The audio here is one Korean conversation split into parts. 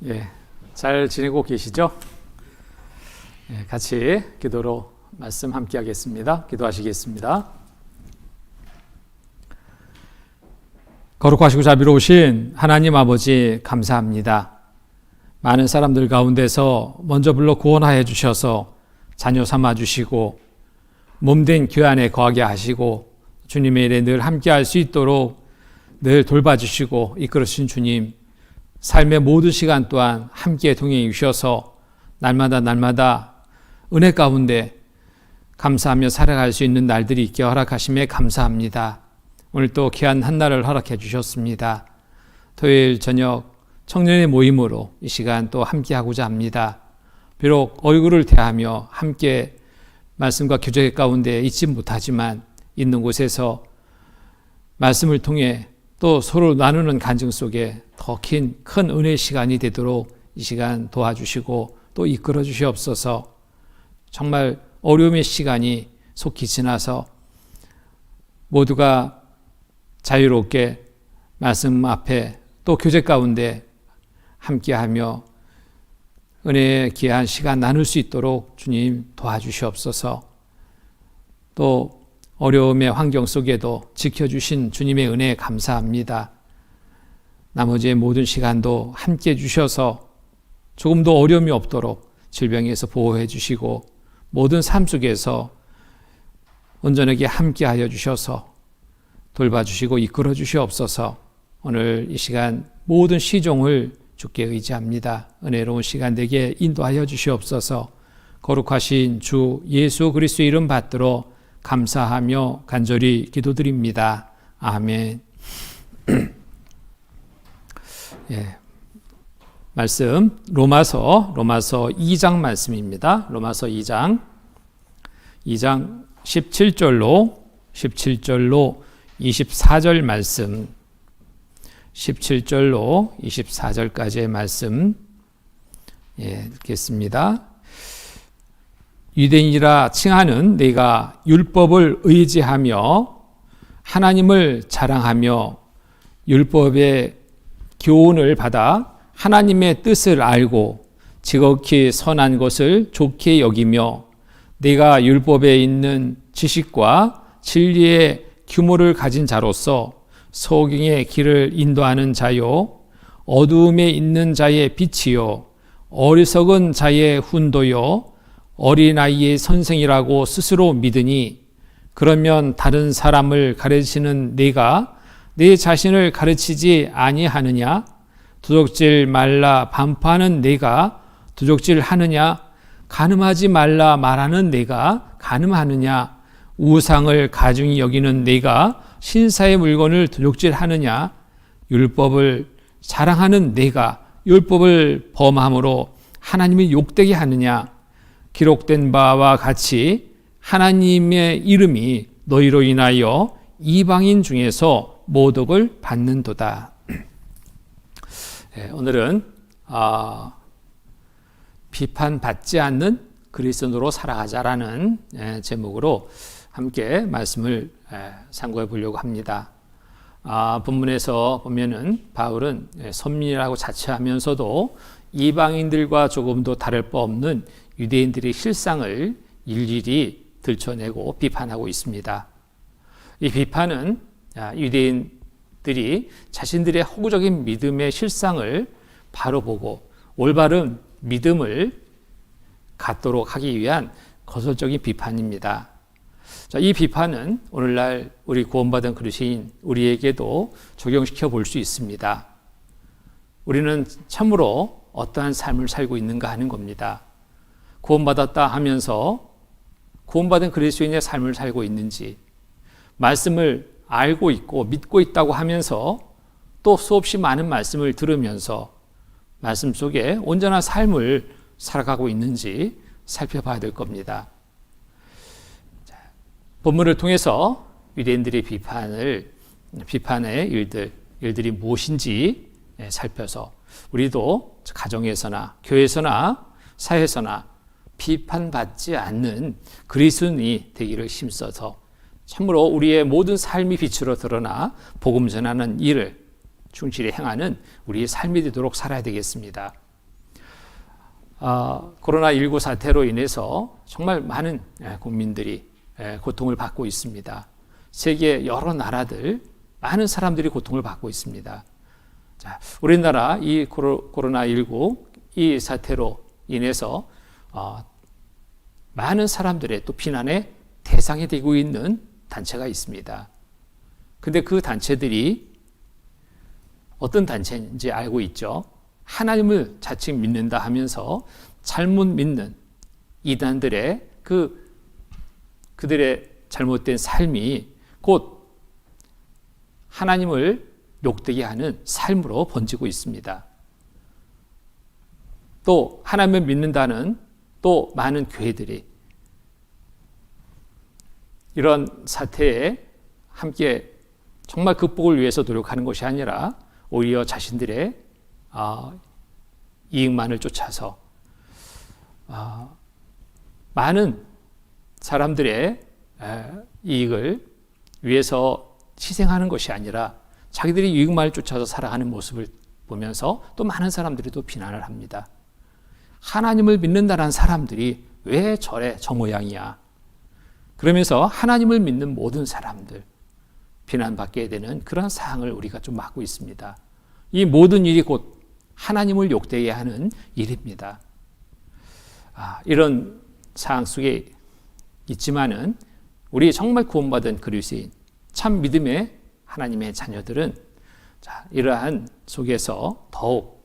예, 잘 지내고 계시죠? 예, 같이 기도로 말씀 함께 하겠습니다. 기도하시겠습니다. 거룩하시고 자비로우신 하나님 아버지 감사합니다. 많은 사람들 가운데서 먼저 불러 구원하여 주셔서 자녀 삼아 주시고 몸된 교회 거하게 하시고 주님의 일에 늘 함께 할 수 있도록 늘 돌봐주시고 이끌으신 주님, 삶의 모든 시간 또한 함께 동행해 주셔서 날마다 은혜 가운데 감사하며 살아갈 수 있는 날들이 있게 허락하심에 감사합니다. 오늘 또 귀한 한 날을 허락해 주셨습니다. 토요일 저녁 청년의 모임으로 이 시간 또 함께 하고자 합니다. 비록 얼굴을 대하며 함께 말씀과 교제 가운데 있지 못하지만 있는 곳에서 말씀을 통해 또 서로 나누는 간증 속에 더 큰 은혜의 시간이 되도록 이 시간 도와주시고 또 이끌어 주시옵소서. 정말 어려움의 시간이 속히 지나서 모두가 자유롭게 말씀 앞에 또 교제 가운데 함께하며 은혜의 귀한 시간 나눌 수 있도록 주님 도와주시옵소서. 또 어려움의 환경 속에도 지켜주신 주님의 은혜에 감사합니다. 나머지의 모든 시간도 함께 주셔서 조금도 어려움이 없도록 질병에서 보호해 주시고 모든 삶 속에서 온전하게 함께 하여 주셔서 돌봐주시고 이끌어 주시옵소서. 오늘 이 시간 모든 시종을 주께 의지합니다. 은혜로운 시간 되게 인도하여 주시옵소서. 거룩하신 주 예수 그리스도의 이름 받들어 감사하며 간절히 기도드립니다. 아멘. 예, 말씀 로마서 2장 말씀입니다. 로마서 2장 17절로 24절 말씀, 17절로 24절까지의 말씀 읽겠습니다. 유대인이라 칭하는 내가 율법을 의지하며 하나님을 자랑하며 율법의 교훈을 받아 하나님의 뜻을 알고 지극히 선한 것을 좋게 여기며 내가 율법에 있는 지식과 진리의 규모를 가진 자로서 소경의 길을 인도하는 자요 어두움에 있는 자의 빛이요 어리석은 자의 훈도요 어린아이의 선생이라고 스스로 믿으니 그러면 다른 사람을 가르치는 내가 내 자신을 가르치지 아니하느냐? 도적질 말라 반포하는 내가 도적질 하느냐? 간음하지 말라 말하는 내가 간음하느냐? 우상을 가중히 여기는 내가 신사의 물건을 도적질 하느냐? 율법을 자랑하는 내가 율법을 범함으로 하나님이 욕되게 하느냐? 기록된 바와 같이 하나님의 이름이 너희로 인하여 이방인 중에서 모독을 받는도다. 오늘은 비판받지 않는 그리스도인으로 살아가자라는 제목으로 함께 말씀을 상고해 보려고 합니다. 본문에서 보면은 바울은 선민이라고 자처하면서도 이방인들과 조금도 다를 바 없는 유대인들의 실상을 일일이 들춰내고 비판하고 있습니다. 이 비판은 유대인들이 자신들의 허구적인 믿음의 실상을 바로 보고 올바른 믿음을 갖도록 하기 위한 거설적인 비판입니다. 자, 이 비판은 오늘날 우리 구원받은 그리스도인 우리에게도 적용시켜 볼 수 있습니다. 우리는 참으로 어떠한 삶을 살고 있는가 하는 겁니다. 구원받았다 하면서 구원받은 그리스도인의 삶을 살고 있는지, 말씀을 알고 있고 믿고 있다고 하면서 또 수없이 많은 말씀을 들으면서 말씀 속에 온전한 삶을 살아가고 있는지 살펴봐야 될 겁니다. 본문을 통해서 유대인들의 비판의 일들이 무엇인지 살펴서 우리도 가정에서나 교회에서나 사회에서나 비판받지 않는 그리스도인이 되기를 힘써서 참으로 우리의 모든 삶이 빛으로 드러나 복음 전하는 일을 충실히 행하는 우리의 삶이 되도록 살아야 되겠습니다. 코로나19 사태로 인해서 정말 많은 국민들이 고통을 받고 있습니다. 세계 여러 나라들 많은 사람들이 고통을 받고 있습니다. 자, 우리나라 이 코로나19 이 사태로 인해서 많은 사람들의 또 비난의 대상이 되고 있는 단체가 있습니다. 근데 그 단체들이 어떤 단체인지 알고 있죠? 하나님을 자칫 믿는다 하면서 잘못 믿는 이단들의 그들의 잘못된 삶이 곧 하나님을 욕되게 하는 삶으로 번지고 있습니다. 또 하나님을 믿는다는 또 많은 교회들이 이런 사태에 함께 정말 극복을 위해서 노력하는 것이 아니라 오히려 자신들의 이익만을 쫓아서 많은 사람들의 이익을 위해서 희생하는 것이 아니라 자기들이 이익만을 쫓아서 살아가는 모습을 보면서 또 많은 사람들이 또 비난을 합니다. 하나님을 믿는다는 사람들이 왜 저 모양이야? 그러면서 하나님을 믿는 모든 사람들 비난받게 되는 그런 사항을 우리가 좀 맡고 있습니다. 이 모든 일이 곧 하나님을 욕되게 하는 일입니다. 이런 상황 속에 있지만은 우리 정말 구원받은 그리스도인 참 믿음의 하나님의 자녀들은 이러한 속에서 더욱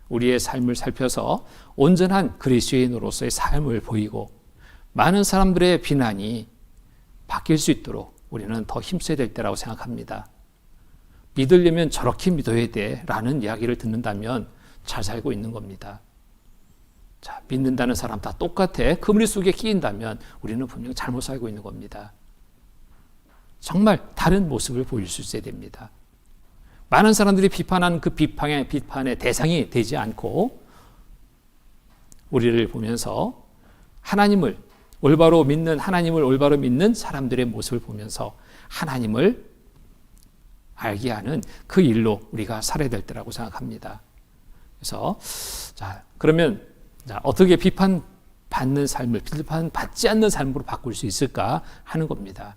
우리의 삶을 살펴서 온전한 그리스도인으로서의 삶을 보이고 많은 사람들의 비난이 바뀔 수 있도록 우리는 더 힘써야 될 때라고 생각합니다. 믿으려면 저렇게 믿어야 돼 라는 이야기를 듣는다면 잘 살고 있는 겁니다. 자, 믿는다는 사람 다 똑같아. 그 무리 속에 끼인다면 우리는 분명 잘못 살고 있는 겁니다. 정말 다른 모습을 보일 수 있어야 됩니다. 많은 사람들이 비판하는 그 비판의 대상이 되지 않고 우리를 보면서 하나님을 올바로 믿는 사람들의 모습을 보면서 하나님을 알게 하는 그 일로 우리가 살아야 될 때라고 생각합니다. 그래서 그러면 어떻게 비판받지 않는 삶으로 바꿀 수 있을까 하는 겁니다.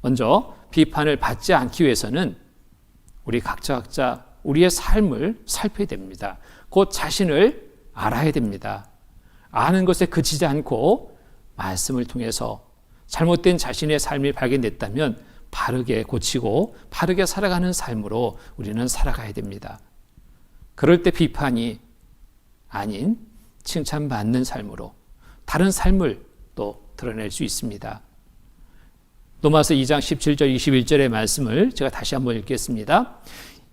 먼저 비판을 받지 않기 위해서는 우리 각자 우리의 삶을 살펴야 됩니다. 곧 자신을 알아야 됩니다. 아는 것에 그치지 않고 말씀을 통해서 잘못된 자신의 삶이 발견됐다면 바르게 고치고 바르게 살아가는 삶으로 우리는 살아가야 됩니다. 그럴 때 비판이 아닌 칭찬받는 삶으로 다른 삶을 또 드러낼 수 있습니다. 로마서 2장 17절 21절의 말씀을 제가 다시 한번 읽겠습니다.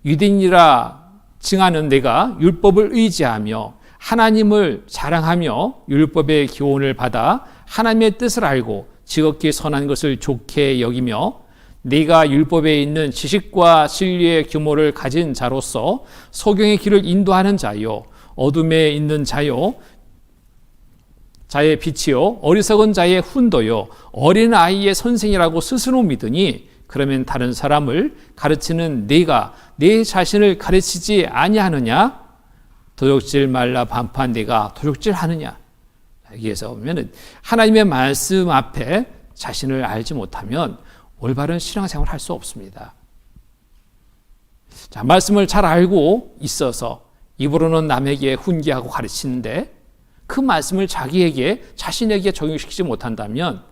유대인이라 칭하는 내가 율법을 의지하며 하나님을 자랑하며 율법의 교훈을 받아 하나님의 뜻을 알고 지극히 선한 것을 좋게 여기며 네가 율법에 있는 지식과 진리의 규모를 가진 자로서 소경의 길을 인도하는 자요 어둠에 있는 자요 자의 빛이요 어리석은 자의 훈도요 어린 아이의 선생이라고 스스로 믿으니 그러면 다른 사람을 가르치는 네가 네 자신을 가르치지 아니하느냐? 도적질 말라 반판 네가 도적질하느냐? 여기에서 보면은 하나님의 말씀 앞에 자신을 알지 못하면 올바른 신앙생활을 할 수 없습니다. 자, 말씀을 잘 알고 있어서 입으로는 남에게 훈계하고 가르치는데 그 말씀을 자신에게 적용시키지 못한다면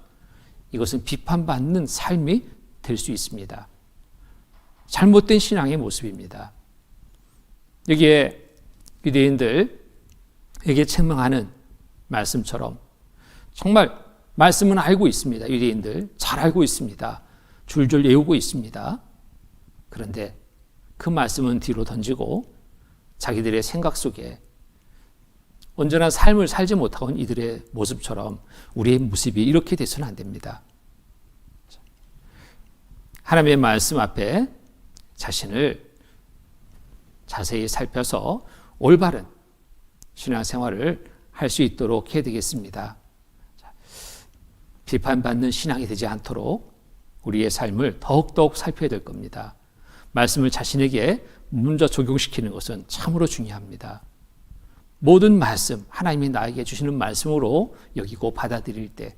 이것은 비판받는 삶이 될 수 있습니다. 잘못된 신앙의 모습입니다. 여기에 유대인들에게 책망하는 말씀처럼 정말 말씀은 알고 있습니다. 유대인들 잘 알고 있습니다. 줄줄 외우고 있습니다. 그런데 그 말씀은 뒤로 던지고 자기들의 생각 속에 온전한 삶을 살지 못하고 이들의 모습처럼 우리의 모습이 이렇게 돼서는 안 됩니다. 하나님의 말씀 앞에 자신을 자세히 살펴서 올바른 신앙생활을 할 수 있도록 해야 되겠습니다. 비판받는 신앙이 되지 않도록 우리의 삶을 더욱더욱 살펴야 될 겁니다. 말씀을 자신에게 먼저 적용시키는 것은 참으로 중요합니다. 모든 말씀, 하나님이 나에게 주시는 말씀으로 여기고 받아들일 때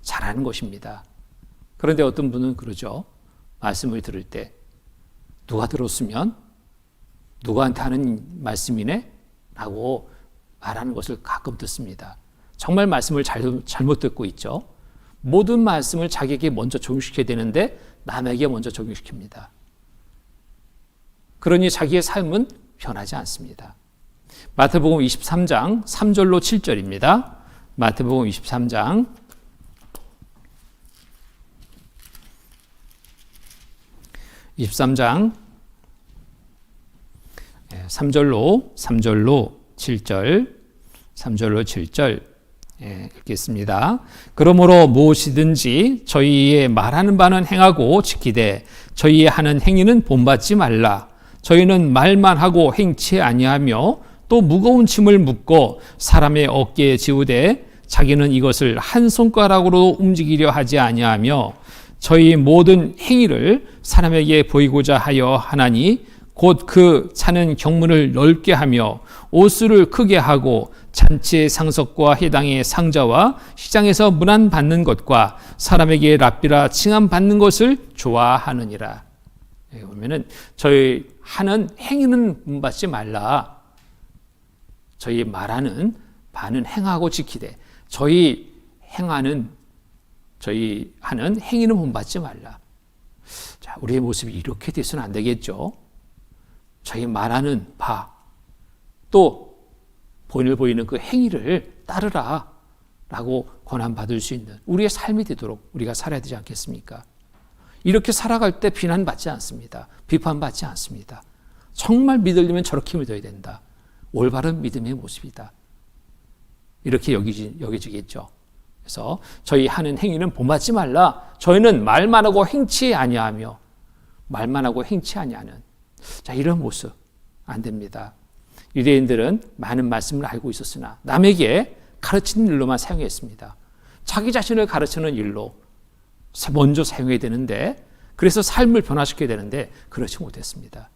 잘하는 것입니다. 그런데 어떤 분은 그러죠. 말씀을 들을 때 누가 들었으면 누구한테 하는 말씀이네? 라고 말하는 것을 가끔 듣습니다. 정말 말씀을 잘못 듣고 있죠. 모든 말씀을 자기에게 먼저 적용시켜야 되는데 남에게 먼저 적용시킵니다. 그러니 자기의 삶은 변하지 않습니다. 마태복음 23장 3절로 7절입니다. 마태복음 23장 3절로 7절 읽겠습니다. 그러므로 무엇이든지 저희의 말하는 바는 행하고 지키되 저희의 하는 행위는 본받지 말라. 저희는 말만 하고 행치 아니하며 또 무거운 짐을 묻고 사람의 어깨에 지우되 자기는 이것을 한 손가락으로 움직이려 하지 아니하며 저희 모든 행위를 사람에게 보이고자 하여 하나니 곧 그 차는 경문을 넓게 하며 옷수를 크게 하고 잔치의 상석과 해당의 상자와 시장에서 문안 받는 것과 사람에게 랍비라 칭함 받는 것을 좋아하느니라. 여기 보면은 저희 하는 행위는 본받지 말라. 저희 말하는 바는 행하고 지키되 저희 하는 행위는 본받지 말라. 자, 우리의 모습이 이렇게 돼서는 안 되겠죠. 저희 말하는 바, 또 본을 보이는 그 행위를 따르라 라고 권한받을 수 있는 우리의 삶이 되도록 우리가 살아야 되지 않겠습니까? 이렇게 살아갈 때 비난받지 않습니다. 비판받지 않습니다. 정말 믿으려면 저렇게 믿어야 된다. 올바른 믿음의 모습이다. 이렇게 여겨지겠죠. 그래서 저희 하는 행위는 본받지 말라. 저희는 말만 하고 행치 아니하며 말만 하고 행치 아니하는 자, 이런 모습 안 됩니다. 유대인들은 많은 말씀을 알고 있었으나 남에게 가르치는 일로만 사용했습니다. 자기 자신을 가르치는 일로 먼저 사용해야 되는데 그래서 삶을 변화시켜야 되는데 그렇지 못했습니다.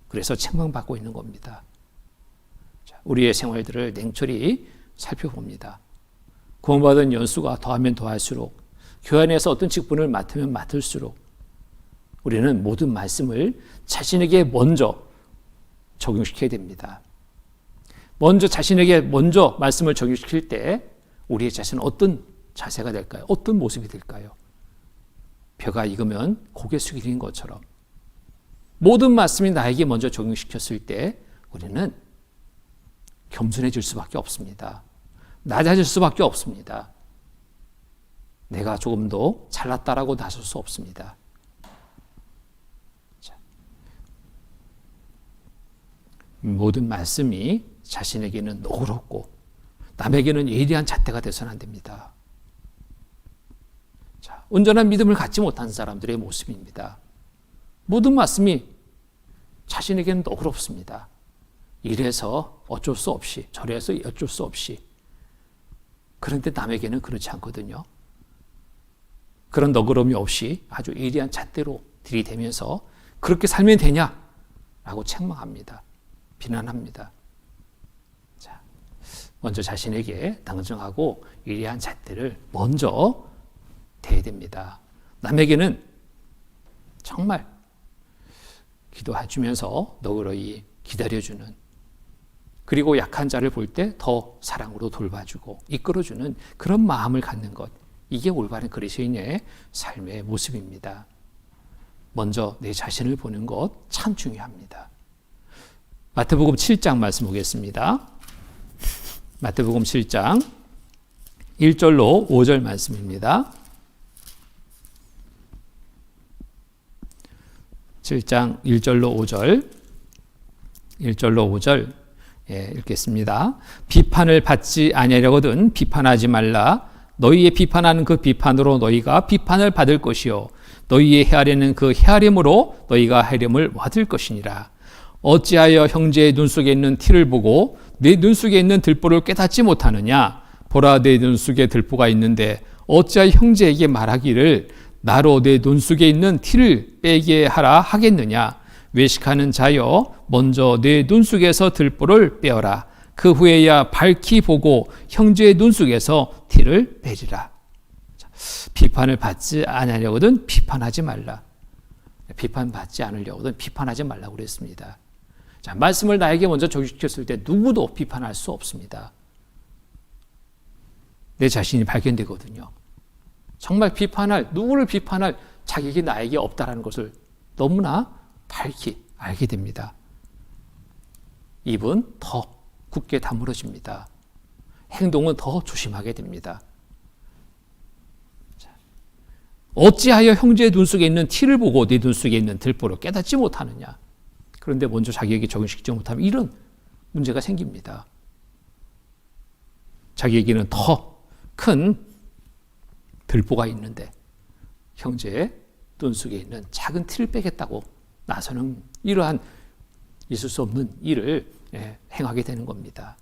그래서 책망받고 있는 겁니다. 자, 우리의 생활들을 냉철히 살펴봅니다. 구원받은 연수가 더하면 더할수록 교회 안에서 어떤 직분을 맡으면 맡을수록 우리는 모든 말씀을 자신에게 먼저 적용시켜야 됩니다. 자신에게 먼저 말씀을 적용시킬 때 우리의 자신은 어떤 자세가 될까요? 어떤 모습이 될까요? 벼가 익으면 고개 숙이는 것처럼 모든 말씀이 나에게 먼저 적용시켰을 때 우리는 겸손해질 수밖에 없습니다. 낮아질 수밖에 없습니다. 내가 조금 더 잘났다라고 나설 수 없습니다. 모든 말씀이 자신에게는 너그럽고 남에게는 예리한 잣대가 되어서는 안 됩니다. 자, 온전한 믿음을 갖지 못한 사람들의 모습입니다. 모든 말씀이 자신에게는 너그럽습니다. 이래서 어쩔 수 없이 저래서 어쩔 수 없이 그런데 남에게는 그렇지 않거든요. 그런 너그러움이 없이 아주 예리한 잣대로 들이대면서 그렇게 살면 되냐라고 책망합니다. 비난합니다. 자, 먼저 자신에게 당정하고 예리한 잣대를 먼저 대야 됩니다. 남에게는 정말 기도해주면서 너그러이 기다려주는 그리고 약한 자를 볼 때 더 사랑으로 돌봐주고 이끌어주는 그런 마음을 갖는 것 이게 올바른 그리스도인의 삶의 모습입니다. 먼저 내 자신을 보는 것 참 중요합니다. 마태복음 7장 말씀 보겠습니다. 마태복음 7장 1절로 5절 말씀입니다. 7장 1절로 5절 읽겠습니다. 비판을 받지 아니하려거든 비판하지 말라. 너희의 비판하는 그 비판으로 너희가 비판을 받을 것이요 너희의 헤아리는 그 헤아림으로 너희가 헤아림을 받을 것이니라. 어찌하여 형제의 눈 속에 있는 티를 보고 내 눈 속에 있는 들보를 깨닫지 못하느냐? 보라, 내 눈 속에 들보가 있는데 어찌하여 형제에게 말하기를 나로 내 눈 속에 있는 티를 빼게 하라 하겠느냐? 외식하는 자여 먼저 내 눈 속에서 들보를 빼어라. 그 후에야 밝히 보고 형제의 눈 속에서 티를 내리라. 비판을 받지 않으려거든 비판하지 말라. 비판받지 않으려거든 비판하지 말라고 그랬습니다. 자, 말씀을 나에게 먼저 적용시켰을 때 누구도 비판할 수 없습니다. 내 자신이 발견되거든요. 정말 누구를 비판할 자격이 나에게 없다라는 것을 너무나 밝히 알게 됩니다. 입은 더 굳게 다물어집니다. 행동은 더 조심하게 됩니다. 어찌하여 형제의 눈 속에 있는 티를 보고 네 눈 속에 있는 들보를 깨닫지 못하느냐. 그런데 먼저 자기에게 적용시키지 못하면 이런 문제가 생깁니다. 자기에게는 더 큰 들보가 있는데 형제의 눈 속에 있는 작은 티를 빼겠다고 나서는 이러한 있을 수 없는 일을 행하게 되는 겁니다.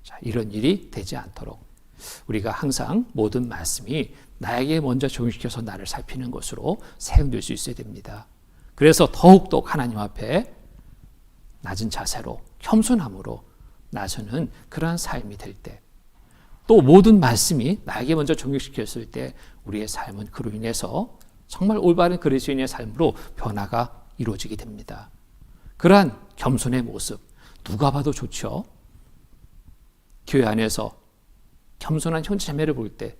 자, 이런 일이 되지 않도록 우리가 항상 모든 말씀이 나에게 먼저 적용시켜서 나를 살피는 것으로 사용될 수 있어야 됩니다. 그래서 더욱더 하나님 앞에 낮은 자세로 겸손함으로 나서는 그러한 삶이 될 때, 또 모든 말씀이 나에게 먼저 적용시켰을 때 우리의 삶은 그로 인해서 정말 올바른 그리스도인의 삶으로 변화가 이루어지게 됩니다. 그러한 겸손의 모습 누가 봐도 좋죠. 교회 안에서 겸손한 형제자매를 볼 때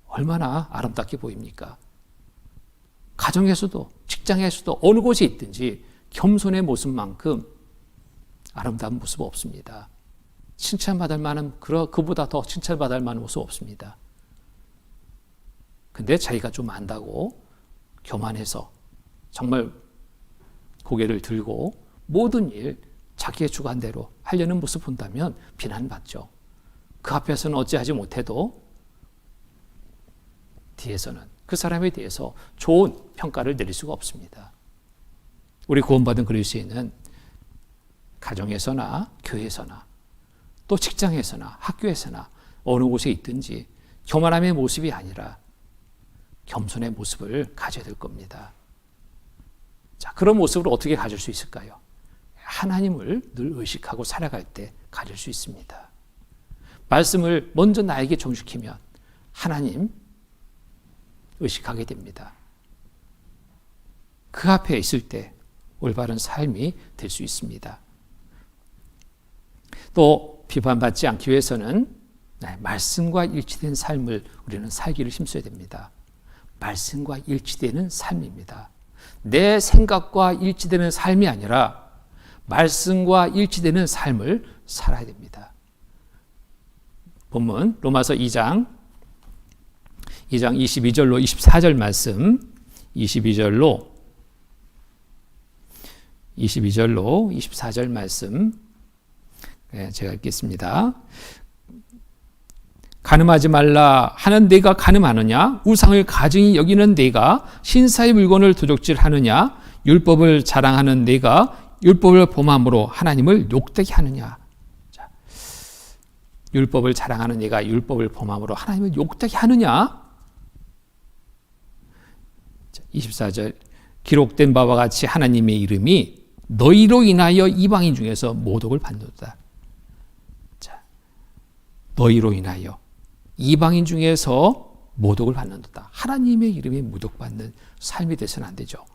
얼마나 아름답게 보입니까? 가정에서도 직장에서도 어느 곳에 있든지 겸손의 모습만큼 아름다운 모습 없습니다. 칭찬받을 만한 그보다 더 칭찬받을 만한 모습 없습니다. 근데 자기가 좀 안다고 교만해서 정말 고개를 들고 모든 일 자기의 주관대로 하려는 모습 본다면 비난받죠. 그 앞에서는 어찌하지 못해도 뒤에서는 그 사람에 대해서 좋은 평가를 내릴 수가 없습니다. 우리 구원받은 그리스도인은 가정에서나 교회에서나 또 직장에서나 학교에서나 어느 곳에 있든지 교만함의 모습이 아니라 겸손의 모습을 가져야 될 겁니다. 자, 그런 모습을 어떻게 가질 수 있을까요? 하나님을 늘 의식하고 살아갈 때 가질 수 있습니다. 말씀을 먼저 나에게 적용시키면 하나님 의식하게 됩니다. 그 앞에 있을 때 올바른 삶이 될 수 있습니다. 또 비판받지 않기 위해서는 말씀과 일치된 삶을 우리는 살기를 힘써야 됩니다. 말씀과 일치되는 삶입니다. 내 생각과 일치되는 삶이 아니라 말씀과 일치되는 삶을 살아야 됩니다. 본문 로마서 2장 22절로 24절 말씀 22절로 24절 말씀 제가 읽겠습니다. 간음하지 말라 하는 네가 간음하느냐? 우상을 가증히 여기는 네가 신사의 물건을 도적질하느냐? 율법을 자랑하는 네가 율법을 범함으로 하나님을 욕되게 하느냐? 자, 율법을 자랑하는 네가 율법을 범함으로 하나님을 욕되게 하느냐? 자, 24절 기록된 바와 같이 하나님의 이름이 너희로 인하여 이방인 중에서 모독을 받는다. 자, 너희로 인하여 이방인 중에서 모독을 받는다. 하나님의 이름이 모독받는 삶이 되서는 안 되죠.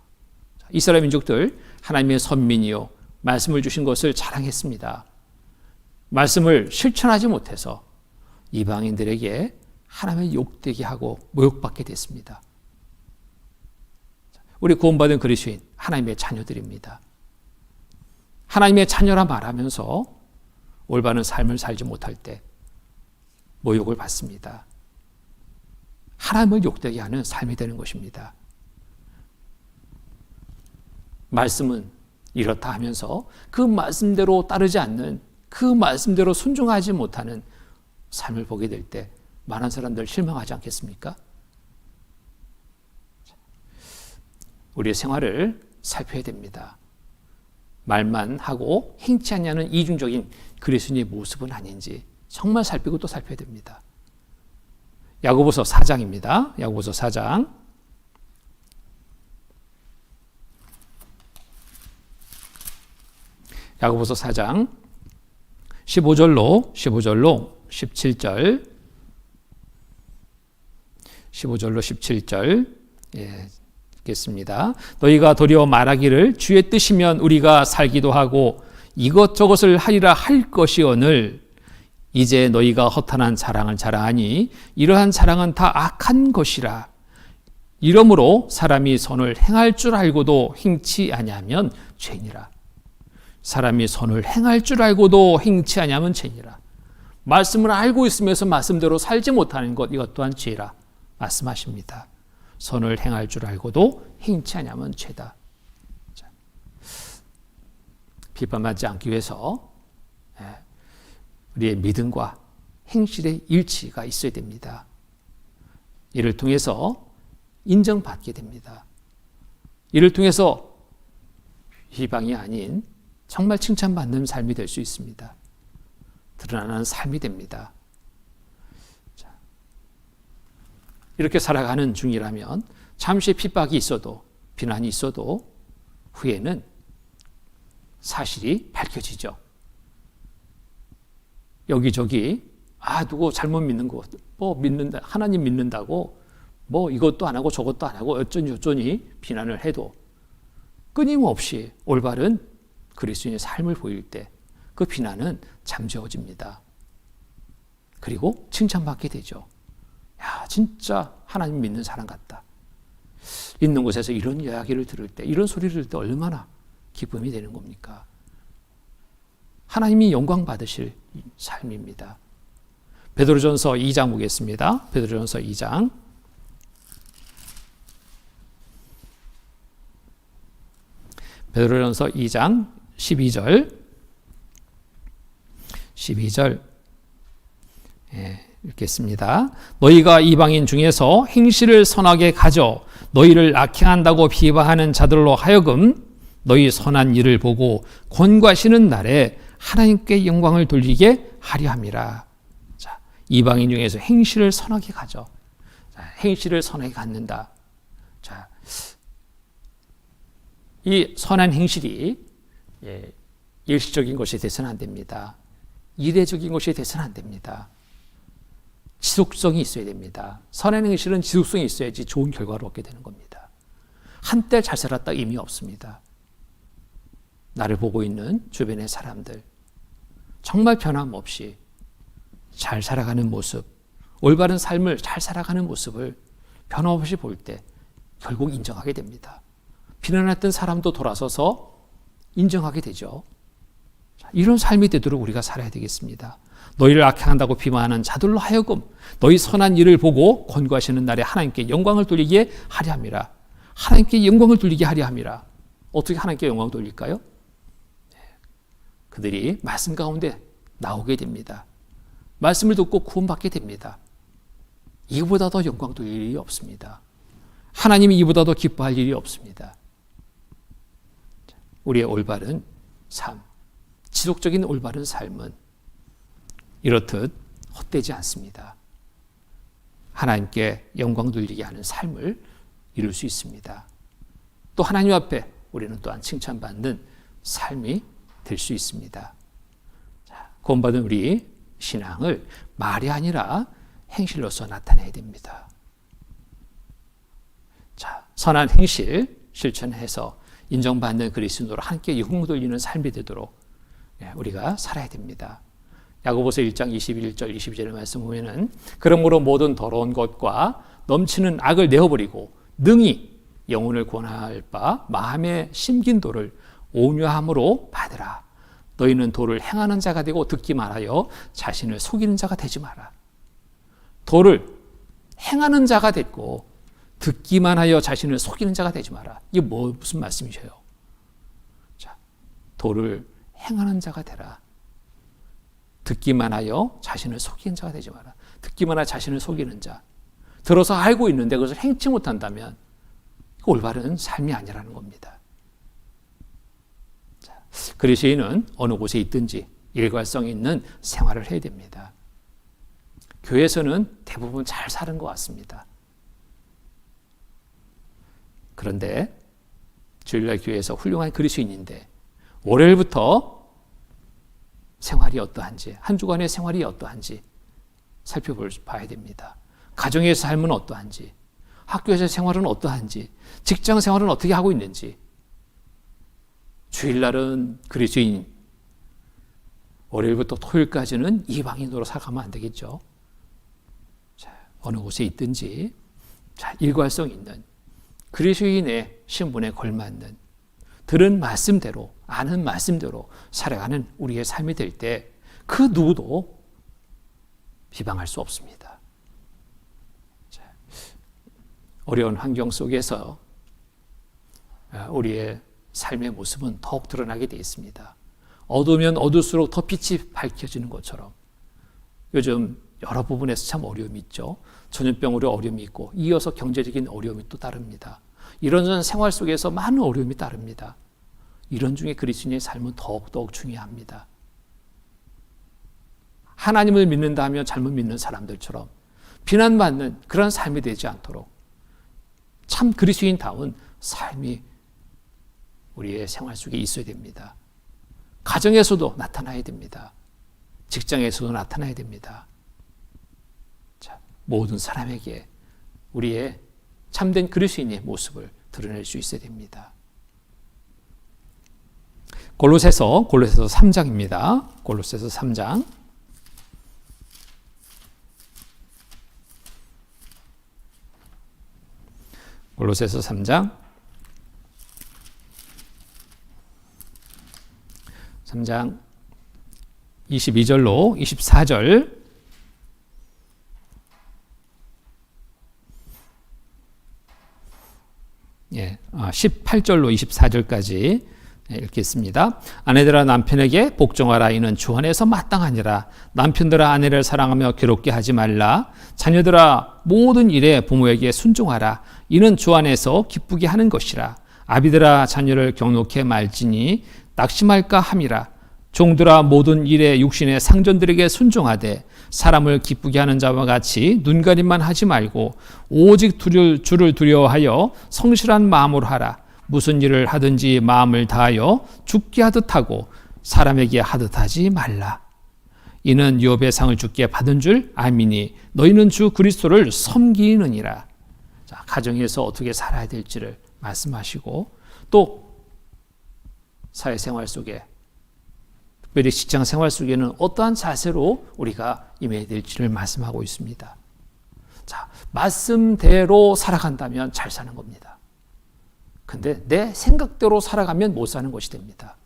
이스라엘 민족들 하나님의 선민이요 말씀을 주신 것을 자랑했습니다. 말씀을 실천하지 못해서 이방인들에게 하나님을 욕되게 하고 모욕받게 됐습니다. 우리 구원받은 그리스도인 하나님의 자녀들입니다. 하나님의 자녀라 말하면서 올바른 삶을 살지 못할 때 모욕을 받습니다. 하나님을 욕되게 하는 삶이 되는 것입니다. 말씀은 이렇다 하면서 그 말씀대로 따르지 않는, 그 말씀대로 순종하지 못하는 삶을 보게 될 때 많은 사람들 실망하지 않겠습니까? 우리의 생활을 살펴야 됩니다. 말만 하고 행치 않냐는 이중적인 그리스도인의 모습은 아닌지 정말 살피고 또 살펴야 됩니다. 야고보서 4장입니다. 야고보서 4장. 야고보서 4장 15절로 17절 15절로 17절 읽겠습니다. 너희가 도리어 말하기를 주의 뜻이면 우리가 살기도 하고 이것저것을 하리라 할 것이오늘 이제 너희가 허탄한 자랑을 자랑하니 이러한 자랑은 다 악한 것이라. 이러므로 사람이 선을 행할 줄 알고도 행치 아니하면 죄니라. 사람이 선을 행할 줄 알고도 행치 아니하면 죄니라. 말씀을 알고 있으면서 말씀대로 살지 못하는 것, 이것 또한 죄라 말씀하십니다. 선을 행할 줄 알고도 행치 아니하면 죄다. 자, 비판받지 않기 위해서 우리의 믿음과 행실의 일치가 있어야 됩니다. 이를 통해서 인정받게 됩니다. 이를 통해서 비방이 아닌 정말 칭찬받는 삶이 될 수 있습니다. 드러나는 삶이 됩니다. 자, 이렇게 살아가는 중이라면 잠시 핍박이 있어도 비난이 있어도 후에는 사실이 밝혀지죠. 여기저기 누구 잘못 믿는 거, 믿는다, 하나님 믿는다고 이것도 안 하고 저것도 안 하고 어쩌니 비난을 해도 끊임없이 올바른 그리스도인의 삶을 보일 때 그 비난은 잠재워집니다. 그리고 칭찬받게 되죠. 야, 진짜 하나님 믿는 사람 같다. 있는 곳에서 이런 이야기를 들을 때, 이런 소리를 들을 때 얼마나 기쁨이 되는 겁니까? 하나님이 영광 받으실 삶입니다. 베드로전서 2장 보겠습니다. 베드로전서 2장. 베드로전서 2장 12절 읽겠습니다. 너희가 이방인 중에서 행실을 선하게 가져 너희를 악행한다고 비방하는 자들로 하여금 너희 선한 일을 보고 권고하시는 날에 하나님께 영광을 돌리게 하려 함이라. 자, 이방인 중에서 행실을 선하게 가져. 자, 행실을 선하게 갖는다. 자, 이 선한 행실이 일시적인 것이 돼서는 안 됩니다. 이례적인 것이 돼서는 안 됩니다. 지속성이 있어야 됩니다. 선한 행실은 지속성이 있어야지 좋은 결과를 얻게 되는 겁니다. 한때 잘 살았다 의미 없습니다. 나를 보고 있는 주변의 사람들, 정말 변함없이 잘 살아가는 모습, 올바른 삶을 잘 살아가는 모습을 변함없이 볼 때 결국 인정하게 됩니다. 비난했던 사람도 돌아서서 인정하게 되죠. 이런 삶이 되도록 우리가 살아야 되겠습니다. 너희를 악행한다고 비방하는 자들로 하여금 너희 선한 일을 보고 권고하시는 날에 하나님께 영광을 돌리게 하려 함이라. 하나님께 영광을 돌리게 하려 함이라. 어떻게 하나님께 영광을 돌릴까요? 그들이 말씀 가운데 나오게 됩니다. 말씀을 듣고 구원받게 됩니다. 이보다 더 영광 돌릴 일이 없습니다. 하나님이 이보다 더 기뻐할 일이 없습니다. 우리의 올바른 삶, 지속적인 올바른 삶은 이렇듯 헛되지 않습니다. 하나님께 영광 돌리게 하는 삶을 이룰 수 있습니다. 또 하나님 앞에 우리는 또한 칭찬받는 삶이 될 수 있습니다. 구원받은 우리 신앙을 말이 아니라 행실로서 나타내야 됩니다. 자, 선한 행실 실천해서 인정받는 그리스도로 함께 영광 돌리는 삶이 되도록 우리가 살아야 됩니다. 야고보서 1장 21절 22절의 말씀 보면은 그러므로 모든 더러운 것과 넘치는 악을 내어버리고 능히 영혼을 구원할 바 마음에 심긴 도를 온유함으로 받으라. 너희는 도를 행하는 자가 되고 듣기만 하여 자신을 속이는 자가 되지 마라. 도를 행하는 자가 됐고 듣기만 하여 자신을 속이는 자가 되지 마라. 이게 무슨 말씀이셔요? 자, 도를 행하는 자가 되라. 듣기만 하여 자신을 속이는 자가 되지 마라. 듣기만 하여 자신을 속이는 자. 들어서 알고 있는데 그것을 행치 못한다면 올바른 삶이 아니라는 겁니다. 자, 그리스도인은 어느 곳에 있든지 일관성 있는 생활을 해야 됩니다. 교회에서는 대부분 잘 사는 것 같습니다. 그런데 주일날 교회에서 훌륭한 그리스도인인데 월요일부터 생활이 어떠한지, 한 주간의 생활이 어떠한지 살펴봐야 됩니다. 가정의 삶은 어떠한지, 학교에서 생활은 어떠한지, 직장 생활은 어떻게 하고 있는지. 주일날은 그리스도인, 월요일부터 토요일까지는 이방인으로 살아가면 안 되겠죠. 자, 어느 곳에 있든지 일관성 있는 그리스도인의 신분에 걸맞는 들은 말씀대로, 아는 말씀대로 살아가는 우리의 삶이 될 때 그 누구도 비방할 수 없습니다. 자, 어려운 환경 속에서 우리의 삶의 모습은 더욱 드러나게 되어 있습니다. 어두우면 어두울수록 더 빛이 밝혀지는 것처럼 요즘 여러 부분에서 참 어려움이 있죠. 전염병으로 어려움이 있고 이어서 경제적인 어려움이 또 따릅니다. 이런 생활 속에서 많은 어려움이 따릅니다. 이런 중에 그리스도인의 삶은 더욱더욱 중요합니다. 하나님을 믿는다 하면 잘못 믿는 사람들처럼 비난받는 그런 삶이 되지 않도록 참 그리스도인다운 삶이 우리의 생활 속에 있어야 됩니다. 가정에서도 나타나야 됩니다. 직장에서도 나타나야 됩니다. 자, 모든 사람에게 우리의 참된 그리스도인의 모습을 드러낼 수 있어야 됩니다. 골로새서 3장입니다. 골로새서 3장. 골로새서 3장 22절로 24절. 예, 18절로 24절까지 읽겠습니다. 아내들아 남편에게 복종하라. 이는 주 안에서 마땅하니라. 남편들아 아내를 사랑하며 괴롭게 하지 말라. 자녀들아 모든 일에 부모에게 순종하라. 이는 주 안에서 기쁘게 하는 것이라. 아비들아 자녀를 경록해 말지니 낙심할까 함이라. 종들아 모든 일에 육신의 상전들에게 순종하되 사람을 기쁘게 하는 자와 같이 눈가림만 하지 말고 오직 주를 두려워하여 성실한 마음으로 하라. 무슨 일을 하든지 마음을 다하여 죽게 하듯 하고 사람에게 하듯 하지 말라. 이는 유업의 상을 주께 받은 줄 아미니 너희는 주 그리스도를 섬기느니라. 자, 가정에서 어떻게 살아야 될지를 말씀하시고 또 사회생활 속에 특별히 직장 생활 속에는 어떠한 자세로 우리가 임해야 될지를 말씀하고 있습니다. 자, 말씀대로 살아간다면 잘 사는 겁니다. 근데 내 생각대로 살아가면 못 사는 것이 됩니다.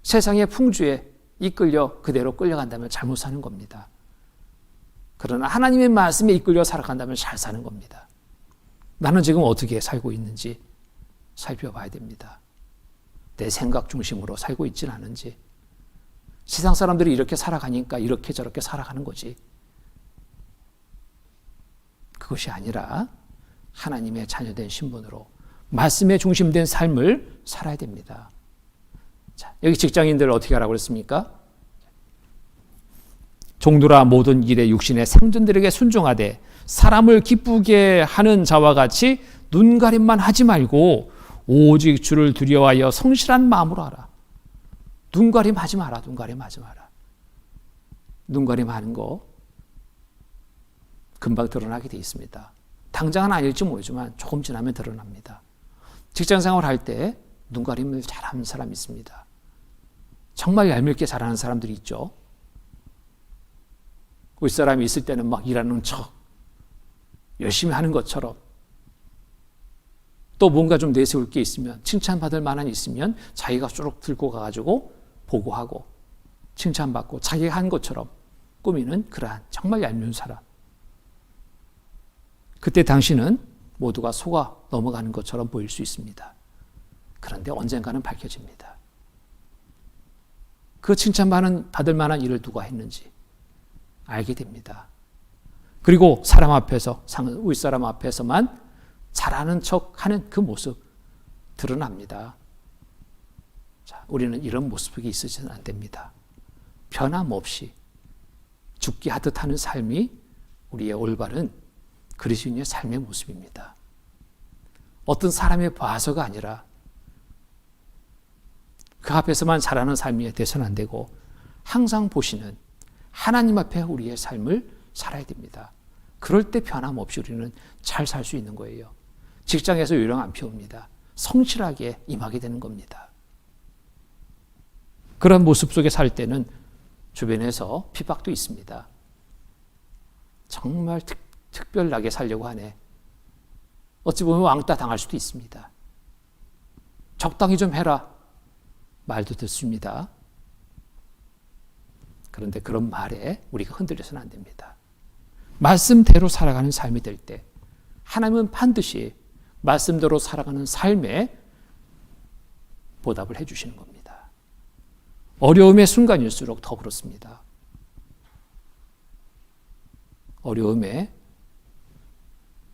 세상의 풍주에 이끌려 그대로 끌려간다면 잘못 사는 겁니다. 그러나 하나님의 말씀에 이끌려 살아간다면 잘 사는 겁니다. 나는 지금 어떻게 살고 있는지 살펴봐야 됩니다. 내 생각 중심으로 살고 있지는 않은지. 세상 사람들이 이렇게 살아가니까 이렇게 저렇게 살아가는 거지. 그것이 아니라 하나님의 자녀된 신분으로 말씀에 중심된 삶을 살아야 됩니다. 자, 여기 직장인들 어떻게 하라고 그랬습니까? 종들아 모든 일에 육신의 상전들에게 순종하되 사람을 기쁘게 하는 자와 같이 눈가림만 하지 말고 오직 주를 두려워하여 성실한 마음으로 하라. 눈가림 하지 마라. 눈가림 하지 마라. 눈가림 하는 거 금방 드러나게 돼 있습니다. 당장은 아닐지 모르지만 조금 지나면 드러납니다. 직장생활 할 때 눈가림을 잘하는 사람이 있습니다. 정말 얄밉게 잘하는 사람들이 있죠. 윗사람이 있을 때는 막 일하는 척 열심히 하는 것처럼 또 뭔가 좀 내세울 게 있으면 칭찬받을 만한 있으면 자기가 쭉 들고 가가지고 보고하고 칭찬받고 자기가 한 것처럼 꾸미는 그러한 정말 얄미운 사람. 그때 당신은 모두가 속아 넘어가는 것처럼 보일 수 있습니다. 그런데 언젠가는 밝혀집니다. 그 칭찬받을 만한 일을 누가 했는지 알게 됩니다. 그리고 사람 앞에서, 윗사람 앞에서만 잘하는 척하는 그 모습 드러납니다. 자, 우리는 이런 모습이 있어서는 안 됩니다. 변함없이 죽게 하듯 하는 삶이 우리의 올바른 그리스도인의 삶의 모습입니다. 어떤 사람의 봐서가 아니라 그 앞에서만 잘하는 삶이 돼서는 안 되고 항상 보시는 하나님 앞에 우리의 삶을 살아야 됩니다. 그럴 때 변함없이 우리는 잘 살 수 있는 거예요. 직장에서 요령 안 피웁니다. 성실하게 임하게 되는 겁니다. 그런 모습 속에 살 때는 주변에서 핍박도 있습니다. 정말 특별하게 살려고 하네. 어찌 보면 왕따 당할 수도 있습니다. 적당히 좀 해라. 말도 듣습니다. 그런데 그런 말에 우리가 흔들려서는 안 됩니다. 말씀대로 살아가는 삶이 될 때 하나님은 반드시 말씀대로 살아가는 삶에 보답을 해주시는 겁니다. 어려움의 순간일수록 더 그렇습니다. 어려움의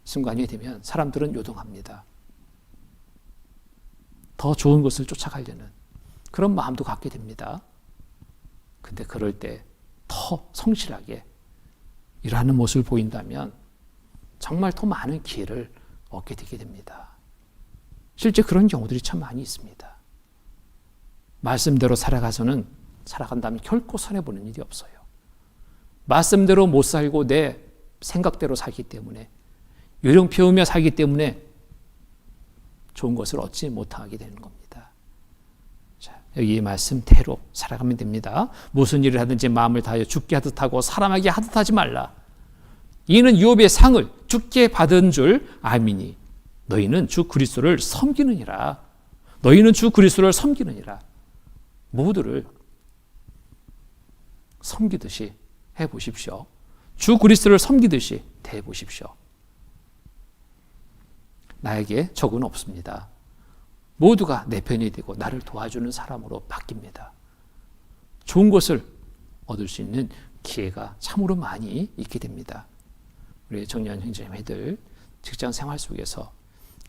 순간이 되면 사람들은 요동합니다. 더 좋은 것을 쫓아가려는 그런 마음도 갖게 됩니다. 근데 그럴 때 더 성실하게 일하는 모습을 보인다면 정말 더 많은 기회를 얻게 되게 됩니다. 실제 그런 경우들이 참 많이 있습니다. 말씀대로 살아간다면 결코 손해보는 일이 없어요. 말씀대로 못 살고 내 생각대로 살기 때문에 요령 피우며 살기 때문에 좋은 것을 얻지 못하게 되는 겁니다. 자, 여기 이 말씀대로 살아가면 됩니다. 무슨 일을 하든지 마음을 다하여 죽게 하듯 하고 사람에게 하듯 하지 말라. 이는 유업의 상을 주께 받은 줄 아미니 너희는 주 그리스도를 섬기느니라. 너희는 주 그리스도를 섬기느니라. 모두를 섬기듯이 해보십시오. 주 그리스도를 섬기듯이 대해보십시오. 나에게 적은 없습니다. 모두가 내 편이 되고 나를 도와주는 사람으로 바뀝니다. 좋은 것을 얻을 수 있는 기회가 참으로 많이 있게 됩니다. 우리 청년 형제자매들 직장 생활 속에서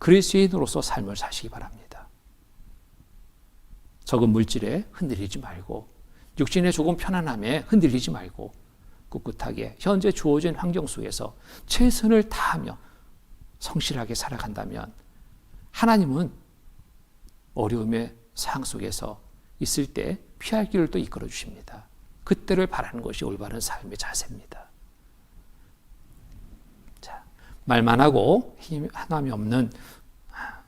그리스도인으로서 삶을 사시기 바랍니다. 적은 물질에 흔들리지 말고 육신의 조금 편안함에 흔들리지 말고 꿋꿋하게 현재 주어진 환경 속에서 최선을 다하며 성실하게 살아간다면 하나님은 어려움의 상황 속에서 있을 때 피할 길을 또 이끌어 주십니다. 그때를 바라는 것이 올바른 삶의 자세입니다. 자, 말만 하고 하나님이 없는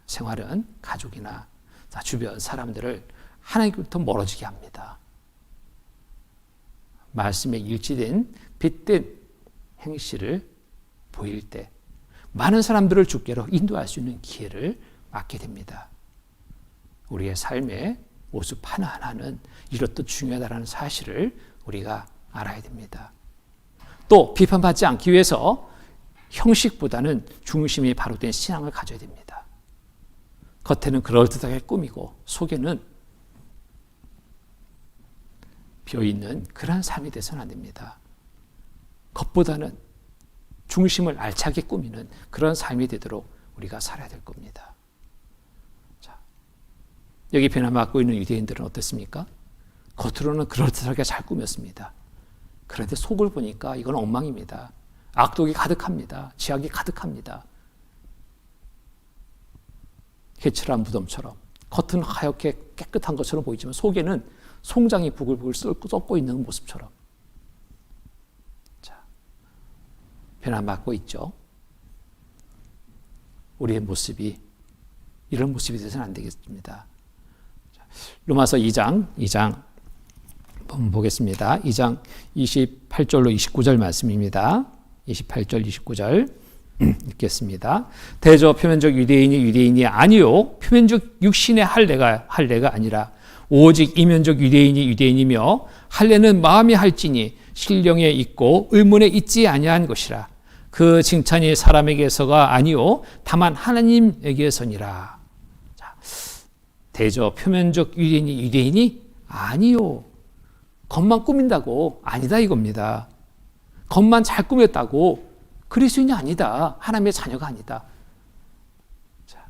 생활은 가족이나 주변 사람들을 하나님부터 멀어지게 합니다. 말씀에 일치된 빛된 행실을 보일 때 많은 사람들을 주께로 인도할 수 있는 기회를 얻게 됩니다. 우리의 삶의 모습 하나하나는 이렇듯 중요하다는 사실을 우리가 알아야 됩니다. 또 비판받지 않기 위해서 형식보다는 중심이 바로 된 신앙을 가져야 됩니다. 겉에는 그럴듯하게 꾸미고 속에는 비어있는 그러한 삶이 돼서는 안 됩니다. 겉보다는 중심을 알차게 꾸미는 그런 삶이 되도록 우리가 살아야 될 겁니다. 자, 여기 변화받고 있는 유대인들은 어떻습니까? 겉으로는 그럴듯하게 잘 꾸몄습니다. 그런데 속을 보니까 이건 엉망입니다. 악독이 가득합니다. 지악이 가득합니다. 개칠한 무덤처럼 겉은 하얗게 깨끗한 것처럼 보이지만 속에는 송장이 부글부글 썩고 있는 모습처럼 변화받고 있죠. 우리의 모습이 이런 모습이 되서는 안 되겠습니다. 로마서 2장 보겠습니다. 2장 28절로 29절 말씀입니다. 28절 29절 읽겠습니다. 대저 표면적 유대인이 아니요 표면적 육신의 할례가 아니라 오직 이면적 유대인이며 할례는 마음이 할지니 신령에 있고 의문에 있지 아니한 것이라. 그 칭찬이 사람에게서가 아니요 다만 하나님에게서니라. 자, 대저 표면적 유대인이 아니요. 겉만 꾸민다고 아니다 이겁니다. 겉만 잘 꾸몄다고 그리스도인이 아니다. 하나님의 자녀가 아니다. 자,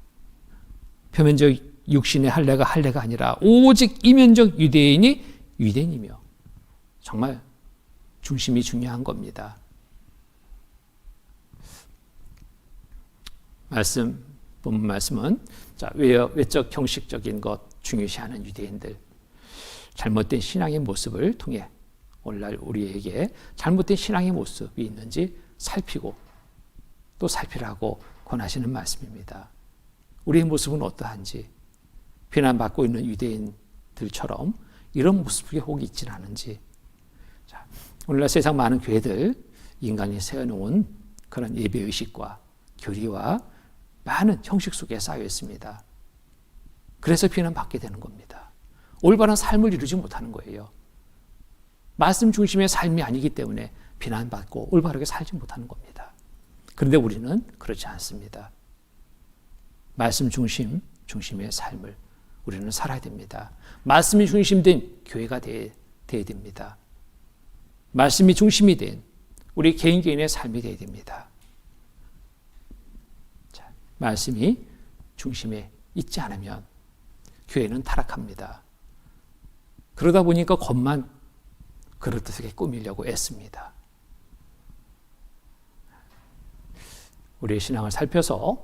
표면적 육신의 할례가 아니라 오직 이면적 유대인이며 정말 중심이 중요한 겁니다. 본문 말씀은 자, 외적 형식적인 것 중요시하는 유대인들. 잘못된 신앙의 모습을 통해 오늘날 우리에게 잘못된 신앙의 모습이 있는지 살피고 또 살피라고 권하시는 말씀입니다. 우리의 모습은 어떠한지, 비난받고 있는 유대인들처럼 이런 모습이 혹 있지는 않은지. 자, 오늘날 세상 많은 교회들, 인간이 세워놓은 그런 예배의식과 교리와 많은 형식 속에 쌓여 있습니다. 그래서 비난받게 되는 겁니다. 올바른 삶을 이루지 못하는 거예요. 말씀 중심의 삶이 아니기 때문에 비난받고 올바르게 살지 못하는 겁니다. 그런데 우리는 그렇지 않습니다. 말씀 중심의 삶을 우리는 살아야 됩니다. 말씀이 중심된 교회가 되어야 됩니다. 말씀이 중심이 된 우리 개인의 삶이 되어야 됩니다. 자, 말씀이 중심에 있지 않으면 교회는 타락합니다. 그러다 보니까 겉만 그럴듯하게 꾸미려고 애씁니다. 우리의 신앙을 살펴서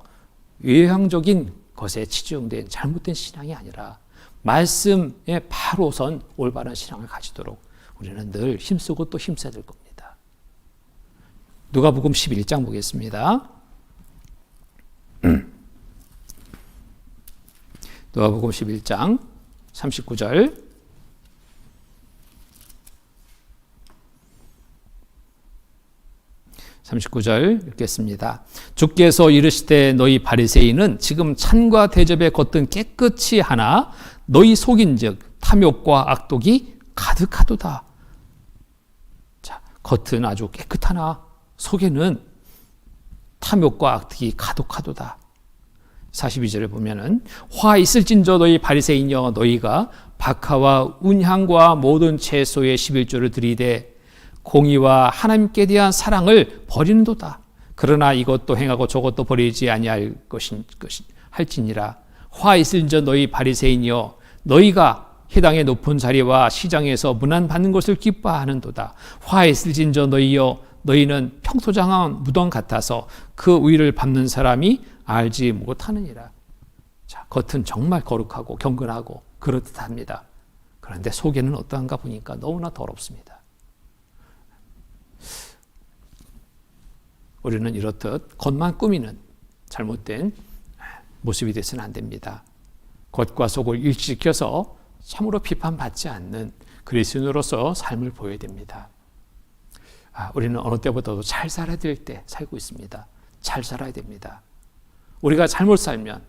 외향적인 것에 치중된 잘못된 신앙이 아니라 말씀에 바로 선 올바른 신앙을 가지도록 우리는 늘 힘쓰고 또 힘써야 될 겁니다. 누가복음 11장 보겠습니다. 누가복음 11장 39절 39절 읽겠습니다. 주께서 이르시되 너희 바리새인은 지금 찬과 대접의 겉은 깨끗이 하나 너희 속인즉 탐욕과 악독이 가득하도다. 자, 겉은 아주 깨끗하나 속에는 탐욕과 악독이 가득하도다. 42절을 보면은 화 있을진저 너희 바리새인여 너희가 박하와 운향과 모든 채소의 11조를 들이되 공의와 하나님께 대한 사랑을 버리는도다. 그러나 이것도 행하고 저것도 버리지 아니할 할지니라. 화 있을진저 너희 바리새인이여 너희가 해당의 높은 자리와 시장에서 문안받는 것을 기뻐하는도다. 화 있을진저 너희여 너희는 평토장한 무덤 같아서 그 위를 밟는 사람이 알지 못하느니라. 자, 겉은 정말 거룩하고 경건하고 그렇듯합니다. 그런데 속에는 어떠한가 보니까 너무나 더럽습니다. 우리는 이렇듯 겉만 꾸미는 잘못된 모습이 되서는 안 됩니다. 겉과 속을 일치시켜서 참으로 비판받지 않는 그리스도인으로서 삶을 보여야 됩니다. 우리는 어느 때보다도 잘 살아야 될 때 살고 있습니다. 잘 살아야 됩니다. 우리가 잘못 살면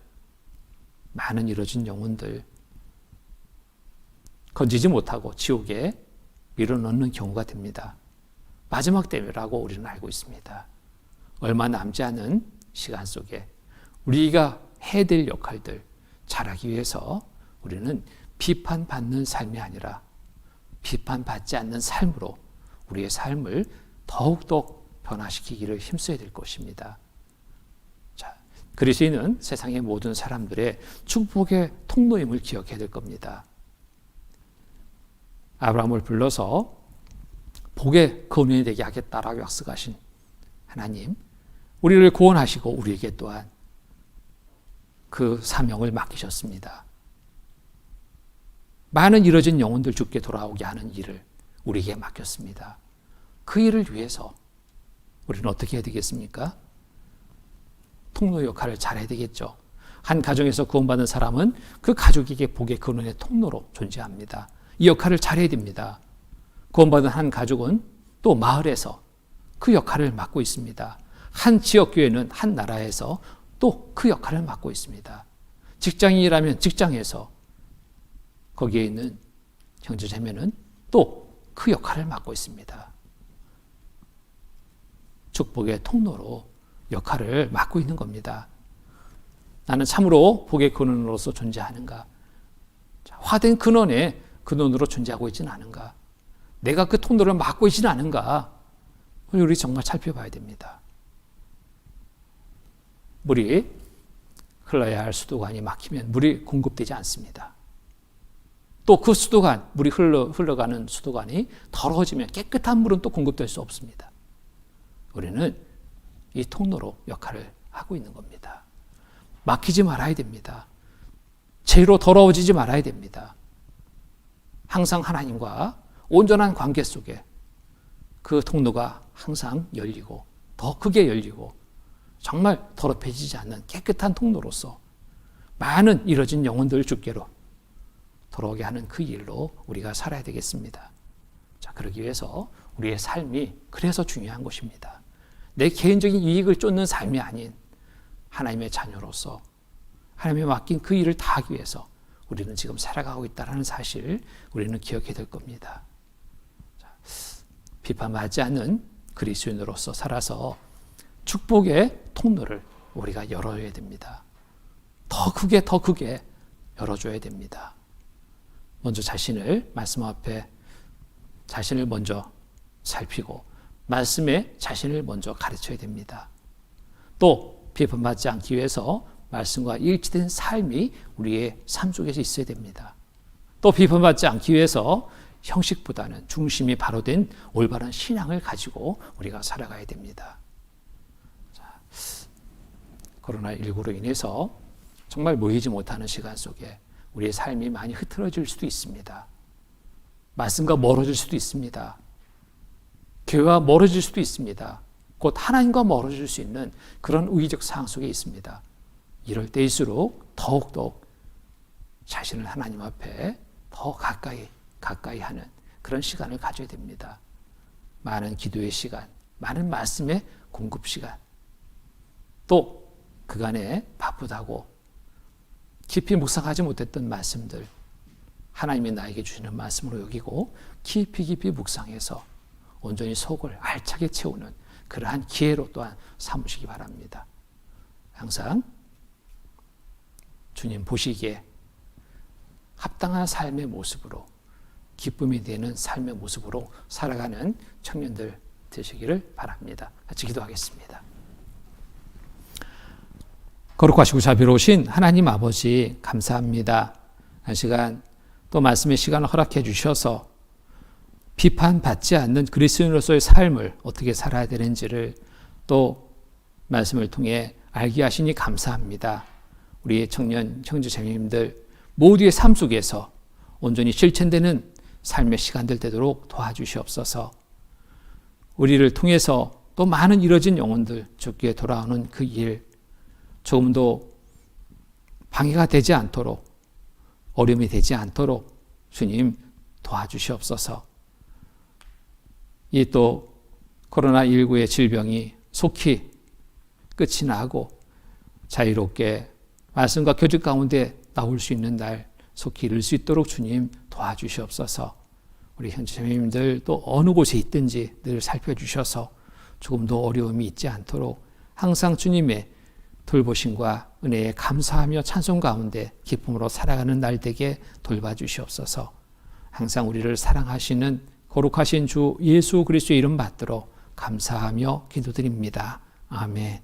많은 이뤄진 영혼들 건지지 못하고 지옥에 밀어넣는 경우가 됩니다. 마지막 때라고 우리는 알고 있습니다. 얼마 남지 않은 시간 속에 우리가 해야 될 역할들 잘하기 위해서 우리는 비판받는 삶이 아니라 비판받지 않는 삶으로 우리의 삶을 더욱더 변화시키기를 힘써야 될 것입니다. 자, 그리스도인은 세상의 모든 사람들의 축복의 통로임을 기억해야 될 겁니다. 아브라함을 불러서 복의 근원이 되게 하겠다라고 약속하신 하나님, 우리를 구원하시고 우리에게 또한 그 사명을 맡기셨습니다. 많은 이뤄진 영혼들 주께 돌아오게 하는 일을 우리에게 맡겼습니다. 그 일을 위해서 우리는 어떻게 해야 되겠습니까? 통로 역할을 잘해야 되겠죠. 한 가정에서 구원받은 사람은 그 가족에게 복의 근원의 통로로 존재합니다. 이 역할을 잘해야 됩니다. 구원받은 한 가족은 또 마을에서 그 역할을 맡고 있습니다. 한 지역교회는 한 나라에서 또 그 역할을 맡고 있습니다. 직장인이라면 직장에서 거기에 있는 형제자매는 또 그 역할을 맡고 있습니다. 축복의 통로로 역할을 맡고 있는 겁니다. 나는 참으로 복의 근원으로서 존재하는가? 화된 근원의 근원으로 존재하고 있지는 않은가? 내가 그 통로를 맡고 있지는 않은가? 우리 정말 살펴봐야 됩니다. 물이 흘러야 할 수도관이 막히면 물이 공급되지 않습니다. 또 그 수도관, 물이 흘러가는 수도관이 더러워지면 깨끗한 물은 또 공급될 수 없습니다. 우리는 이 통로로 역할을 하고 있는 겁니다. 막히지 말아야 됩니다. 죄로 더러워지지 말아야 됩니다. 항상 하나님과 온전한 관계 속에 그 통로가 항상 열리고 더 크게 열리고 정말 더럽혀지지 않는 깨끗한 통로로서 많은 잃어진 영혼들 주께로 돌아오게 하는 그 일로 우리가 살아야 되겠습니다. 자, 그러기 위해서 우리의 삶이 그래서 중요한 것입니다. 내 개인적인 이익을 쫓는 삶이 아닌 하나님의 자녀로서 하나님의 맡긴 그 일을 다하기 위해서 우리는 지금 살아가고 있다는 사실 우리는 기억해야 될 겁니다. 자, 비판받지 않는 그리스도인으로서 살아서 축복의 통로를 우리가 열어야 됩니다. 더 크게 열어줘야 됩니다. 먼저 자신을 말씀 앞에 자신을 먼저 살피고 말씀에 자신을 먼저 가르쳐야 됩니다. 또 비판받지 않기 위해서 말씀과 일치된 삶이 우리의 삶 속에서 있어야 됩니다. 또 비판받지 않기 위해서 형식보다는 중심이 바로 된 올바른 신앙을 가지고 우리가 살아가야 됩니다. 자, 코로나19로 인해서 정말 모이지 못하는 시간 속에 우리의 삶이 많이 흐트러질 수도 있습니다. 말씀과 멀어질 수도 있습니다. 교회와 멀어질 수도 있습니다. 곧 하나님과 멀어질 수 있는 그런 위기적 상황 속에 있습니다. 이럴 때일수록 더욱더욱 자신을 하나님 앞에 더 가까이 하는 그런 시간을 가져야 됩니다. 많은 기도의 시간, 많은 말씀의 공급 시간, 또 그간에 바쁘다고 깊이 묵상하지 못했던 말씀들, 하나님이 나에게 주시는 말씀으로 여기고 깊이 묵상해서 온전히 속을 알차게 채우는 그러한 기회로 또한 삼으시기 바랍니다. 항상 주님 보시기에 합당한 삶의 모습으로 기쁨이 되는 삶의 모습으로 살아가는 청년들 되시기를 바랍니다. 같이 기도하겠습니다. 거룩하시고 자비로우신 하나님 아버지 감사합니다. 한 시간 또 말씀의 시간을 허락해 주셔서 비판받지 않는 그리스도인으로서의 삶을 어떻게 살아야 되는지를 또 말씀을 통해 알게 하시니 감사합니다. 우리의 청년 형제 자매님들 모두의 삶 속에서 온전히 실천되는 삶의 시간들 되도록 도와주시옵소서. 우리를 통해서 또 많은 이뤄진 영혼들 주께 돌아오는 그 일 조금도 방해가 되지 않도록 어려움이 되지 않도록 주님 도와주시옵소서. 이 또 코로나19의 질병이 속히 끝이 나고 자유롭게 말씀과 교직 가운데 나올 수 있는 날 속히 이룰 수 있도록 주님 도와주시옵소서. 우리 형제자매님들 또 어느 곳에 있든지 늘 살펴주셔서 조금도 어려움이 있지 않도록 항상 주님의 돌보심과 은혜에 감사하며 찬송 가운데 기쁨으로 살아가는 날 되게 돌봐주시옵소서. 항상 우리를 사랑하시는 거룩하신 주 예수 그리스도의 이름 받들어 감사하며 기도드립니다. 아멘.